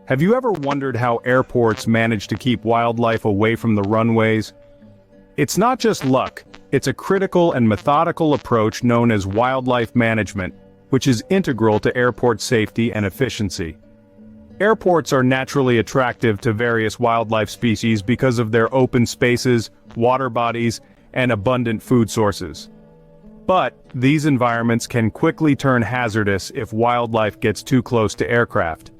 Have you ever wondered how airports manage to keep wildlife away from the runways? It's not just luck, it's a critical and methodical approach known as wildlife management, which is integral to airport safety and efficiency. Airports are naturally attractive to various wildlife species because of their open spaces, water bodies, and abundant food sources. But these environments can quickly turn hazardous if wildlife gets too close to aircraft.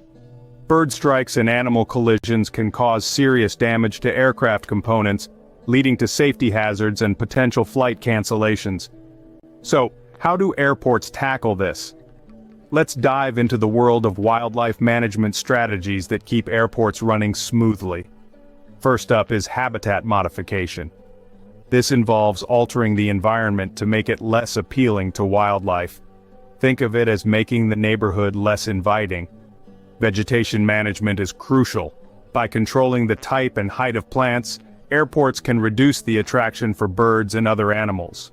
Bird strikes and animal collisions can cause serious damage to aircraft components, leading to safety hazards and potential flight cancellations. So, how do airports tackle this? Let's dive into the world of wildlife management strategies that keep airports running smoothly. First up is habitat modification. This involves altering the environment to make it less appealing to wildlife. Think of it as making the neighborhood less inviting. Vegetation management is crucial. By controlling the type and height of plants, airports can reduce the attraction for birds and other animals.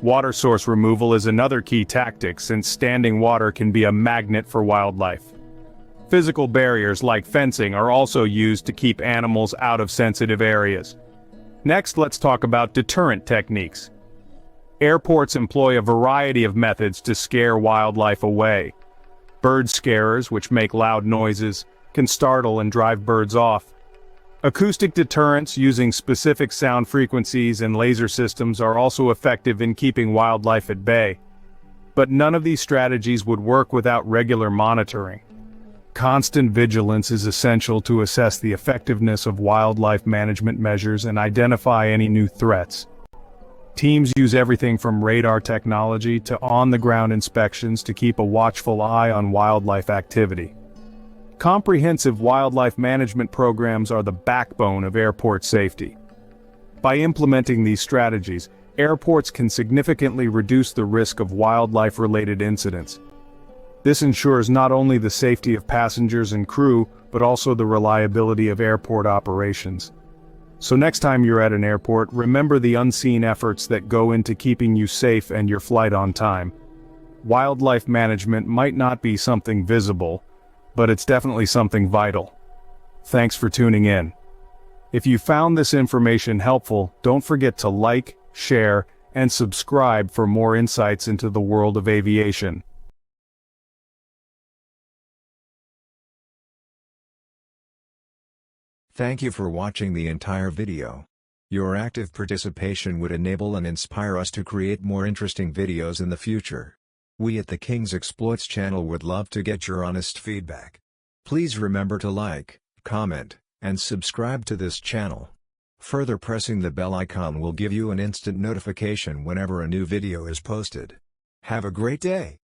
Water source removal is another key tactic since standing water can be a magnet for wildlife. Physical barriers like fencing are also used to keep animals out of sensitive areas. Next, let's talk about deterrent techniques. Airports employ a variety of methods to scare wildlife away. Bird scarers, which make loud noises, can startle and drive birds off. Acoustic deterrents using specific sound frequencies and laser systems are also effective in keeping wildlife at bay. But none of these strategies would work without regular monitoring. Constant vigilance is essential to assess the effectiveness of wildlife management measures and identify any new threats. Teams use everything from radar technology to on-the-ground inspections to keep a watchful eye on wildlife activity. Comprehensive wildlife management programs are the backbone of airport safety. By implementing these strategies, airports can significantly reduce the risk of wildlife-related incidents. This ensures not only the safety of passengers and crew, but also the reliability of airport operations. So next time you're at an airport, remember the unseen efforts that go into keeping you safe and your flight on time. Wildlife management might not be something visible, but it's definitely something vital. Thanks for tuning in. If you found this information helpful, don't forget to like, share, and subscribe for more insights into the world of aviation. Thank you for watching the entire video. Your active participation would enable and inspire us to create more interesting videos in the future. We at the King's Exploits channel would love to get your honest feedback. Please remember to like, comment, and subscribe to this channel. Further, pressing the bell icon will give you an instant notification whenever a new video is posted. Have a great day!